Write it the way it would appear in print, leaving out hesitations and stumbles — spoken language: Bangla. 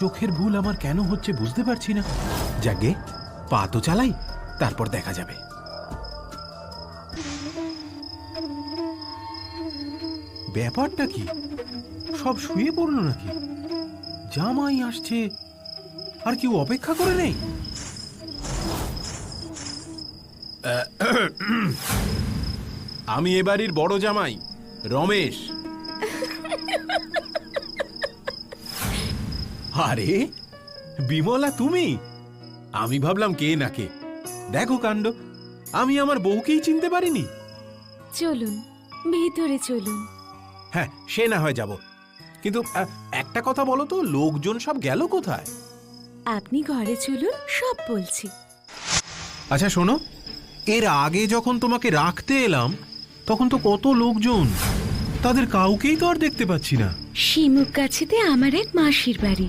চোখের ভুল আমার কেন হচ্ছে বুঝতে পারছি না। যাকে পা তো চালাই, তারপর দেখা যাবে। ব্যাপারটা কি, সব শুয়ে পড়লো নাকি? জামাই আসছে, আর কেউ অপেক্ষা করে নেই? আমি এ বাড়ির বড় জামাই, রমেশ। আরে বিমলা, তুমি? আমি ভাবলাম কে না কে। দেখো কাণ্ড, আমি আমার বউকেই চিনতে পারিনি। চলুন ভিতরে চলুন। হ্যাঁ, সে না হয় যাব, কিন্তু একটা কথা বলো তো, লোকজন সব গেল কোথায়? আপনি ঘরে চলুন, সব বলছি। আচ্ছা শোনো, এর আগে যখন তোমাকে রাখতে এলাম তখন তো কত লোকজন, তাদের কাউকেই তো আর দেখতে পাচ্ছি না। শিমুক গাছেতে আমার এক মাসির বাড়ি,